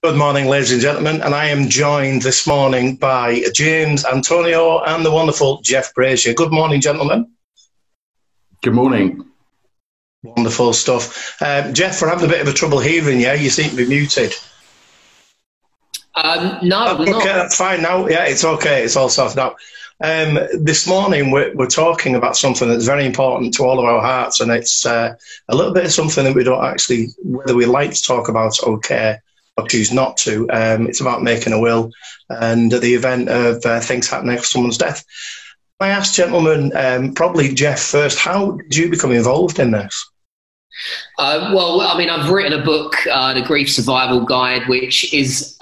Good morning, ladies and gentlemen, and I am joined this morning by James Antoniou and the wonderful Jeff Brazier. Good morning, gentlemen. Good morning. Wonderful stuff. Jeff, we're having a bit of a trouble hearing you. You seem to be muted. No, we're not. Okay, that's fine now. Yeah, it's okay. It's all sorted out. This morning, we're talking about something that's very important to all of our hearts, and it's a little bit of something that we don't actually, whether we like to talk about or care or choose not to. It's about making a will and the event of things happening after someone's death. I ask, gentlemen, probably Jeff first, how did you become involved in this? Well, I mean, I've written a book, The Grief Survival Guide, which is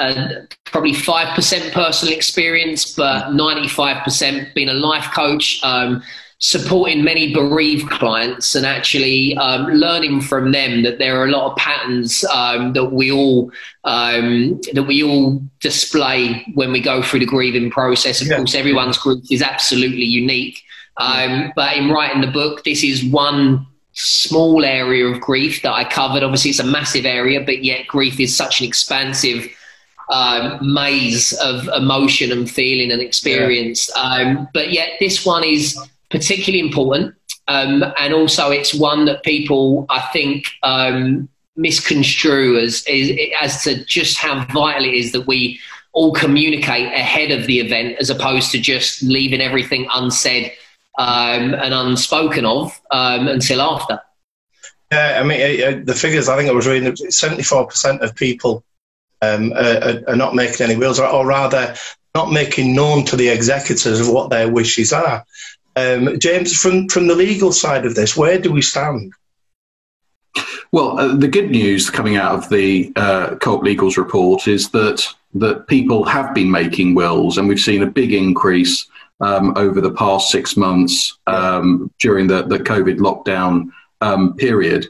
probably 5% personal experience, but 95% being a life coach, supporting many bereaved clients and actually learning from them that there are a lot of patterns that we all display when we go through the grieving process. Of course, everyone's grief is absolutely unique. But in writing the book, this is one small area of grief that I covered. Obviously, it's a massive area, but yet grief is such an expansive maze of emotion and feeling and experience. But yet this one is particularly important, and also it's one that people, I think, misconstrue as to just how vital it is that we all communicate ahead of the event, as opposed to just leaving everything unsaid and unspoken of until after. Yeah, I mean, the figures, I think I was reading, 74% of people are not making any wills, or rather not making known to the executors of what their wishes are. James, from the legal side of this, where do we stand? Well, the good news coming out of the Coop Legal's report is that people have been making wills, and we've seen a big increase over the past 6 months during the COVID lockdown period.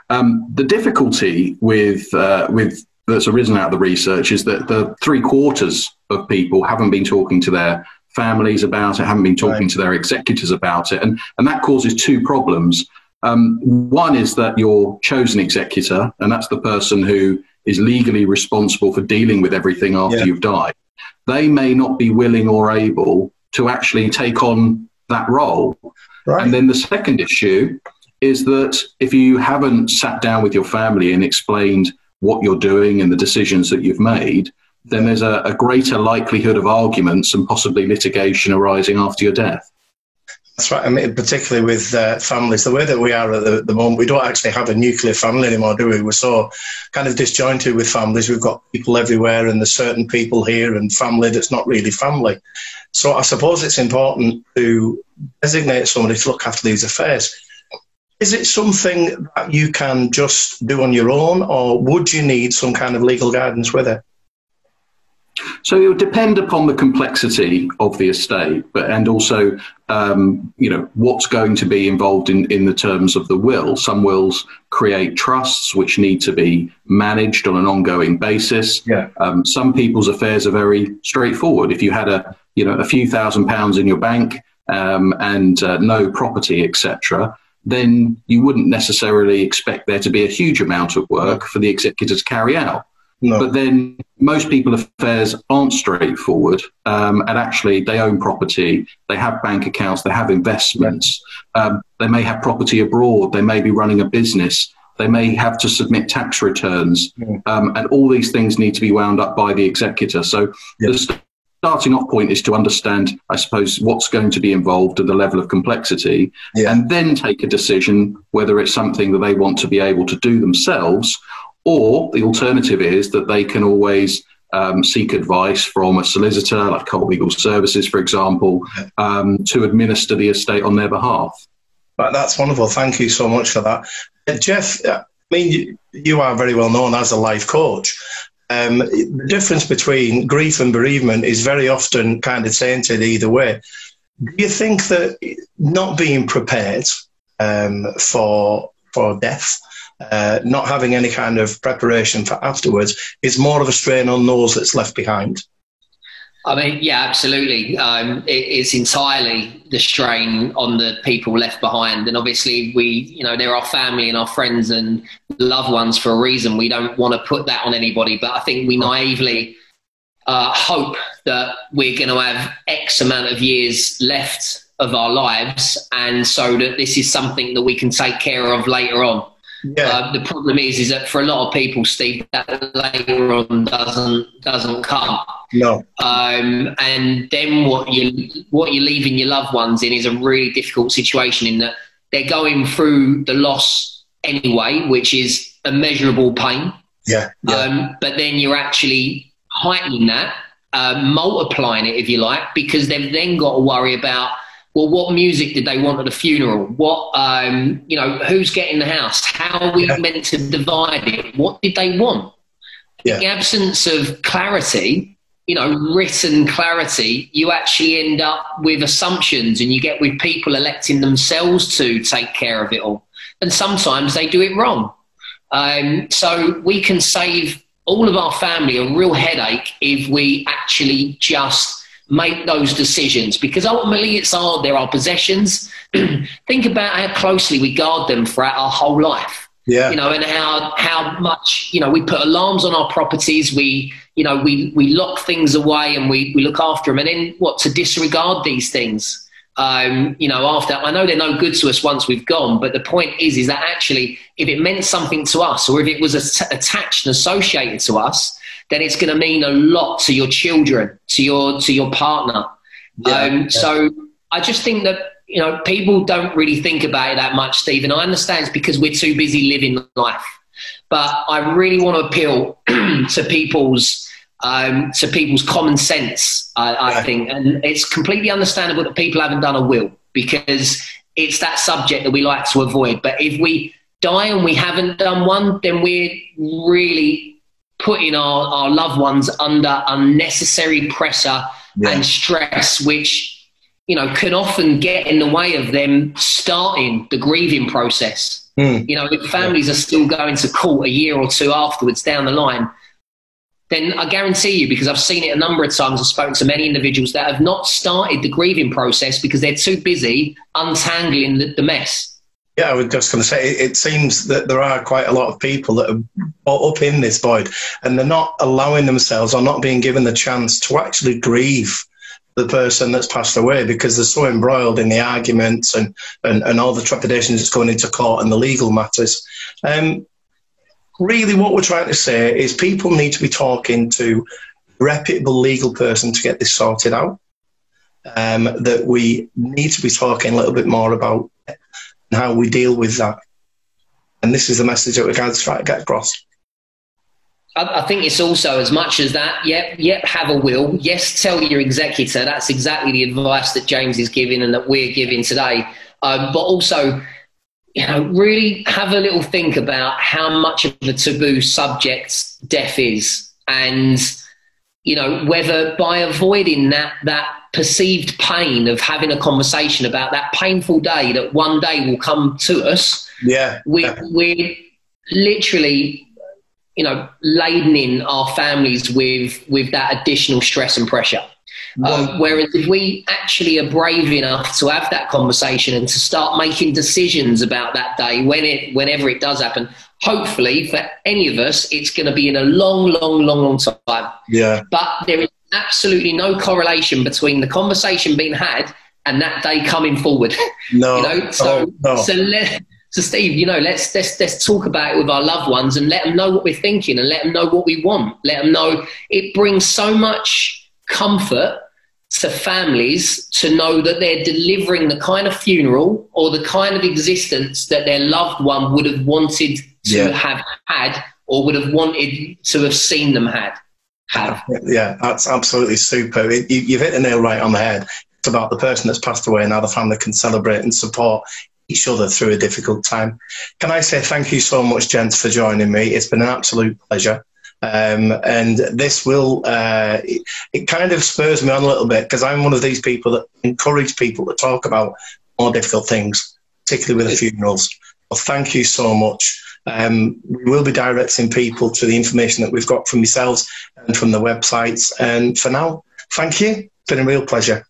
The difficulty with that's arisen out of the research is that the 3/4 of people haven't been talking to their families about it, haven't been talking to their executors about it, and that causes two problems. One is that your chosen executor, and that's the person who is legally responsible for dealing with everything after you've died, they may not be willing or able to actually take on that role. Right. And then the second issue is that if you haven't sat down with your family and explained what you're doing and the decisions that you've made, then there's a greater likelihood of arguments and possibly litigation arising after your death. That's right. I mean, particularly with families, the way that we are at the moment, we don't actually have a nuclear family anymore, do we? We're so kind of disjointed with families. We've got people everywhere, and there's certain people here and family that's not really family. So I suppose it's important to designate somebody to look after these affairs. Is it something that you can just do on your own, or would you need some kind of legal guidance with it? So it would depend upon the complexity of the estate, and also, what's going to be involved in the terms of the will. Some wills create trusts which need to be managed on an ongoing basis. Some people's affairs are very straightforward. If you had a few £1,000s in your bank and no property, etc., then you wouldn't necessarily expect there to be a huge amount of work for the executor to carry out. No. But then most people's affairs aren't straightforward, and actually they own property, they have bank accounts, they have investments, they may have property abroad, they may be running a business, they may have to submit tax returns, and all these things need to be wound up by the executor. So the starting off point is to understand, I suppose, what's going to be involved at the level of complexity, and then take a decision whether it's something that they want to be able to do themselves. Or the alternative is that they can always seek advice from a solicitor, like Coop Legal Services, for example, to administer the estate on their behalf. That's wonderful. Thank you so much for that. Jeff, I mean, you are very well known as a life coach. The difference between grief and bereavement is very often kind of tainted either way. Do you think that not being prepared for death, not having any kind of preparation for afterwards, is more of a strain on those that's left behind? I mean, yeah, absolutely. It's entirely the strain on the people left behind. And obviously they're our family and our friends and loved ones for a reason. We don't want to put that on anybody, but I think we naively hope that we're going to have X amount of years left of our lives. And so that this is something that we can take care of later on. Yeah. The problem is that for a lot of people, Steve, that later on doesn't come. No. And then what you're leaving your loved ones in is a really difficult situation, in that they're going through the loss anyway, which is immeasurable pain. Yeah. But then you're actually heightening that, multiplying it, if you like, because they've then got to worry about, well, what music did they want at the funeral? What, who's getting the house? How are we meant to divide it? What did they want? In the absence of clarity, written clarity, you actually end up with assumptions, and you get with people electing themselves to take care of it all. And sometimes they do it wrong. So we can save all of our family a real headache if we actually just make those decisions, because ultimately they're our possessions. Think about how closely we guard them throughout our whole life. Yeah. And how much, we put alarms on our properties. We lock things away and we look after them. And then to disregard these things, after, I know they're no good to us once we've gone, but the point is that actually, if it meant something to us, or if it was attached and associated to us, then it's going to mean a lot to your children, to your partner. So I just think that, people don't really think about it that much, Steve, and I understand it's because we're too busy living life. But I really want to appeal to people's common sense, I think. And it's completely understandable that people haven't done a will, because it's that subject that we like to avoid. But if we die and we haven't done one, then we're really putting our loved ones under unnecessary pressure and stress, which, can often get in the way of them starting the grieving process. If families are still going to court a year or two afterwards down the line, then I guarantee you, because I've seen it a number of times, I've spoken to many individuals that have not started the grieving process because they're too busy untangling the mess. Yeah, I was just going to say, it seems that there are quite a lot of people that are caught up in this void, and they're not allowing themselves, or not being given the chance to actually grieve the person that's passed away, because they're so embroiled in the arguments and all the trepidations that's going into court and the legal matters. Really, what we're trying to say is people need to be talking to a reputable legal person to get this sorted out. That we need to be talking a little bit more about how we deal with that. And this is the message that we're going to try to get across. I think it's also as much as that, have a will. Yes, tell your executor. That's exactly the advice that James is giving and that we're giving today. But also, really have a little think about how much of a taboo subject death is. And, whether by avoiding that perceived pain of having a conversation about that painful day that one day will come to us, we're literally, ladening our families with that additional stress and pressure. Whereas if we actually are brave enough to have that conversation and to start making decisions about that day, whenever it does happen, hopefully for any of us, it's going to be in a long time. Yeah. But there is absolutely no correlation between the conversation being had and that day coming forward. No. So Steve, let's talk about it with our loved ones and let them know what we're thinking and let them know what we want. Let them know. It brings so much comfort to families to know that they're delivering the kind of funeral or the kind of existence that their loved one would have wanted to have had, or would have wanted to have seen them have. Yeah, that's absolutely super. You've hit the nail right on the head. It's about the person that's passed away and how the family can celebrate and support each other through a difficult time. Can I say thank you so much, gents, for joining me? It's been an absolute pleasure. And this will, it kind of spurs me on a little bit, because I'm one of these people that encourage people to talk about more difficult things, particularly with the funerals. Well, thank you so much. We will be directing people to the information that we've got from yourselves and from the websites. And for now, Thank you. It's been a real pleasure.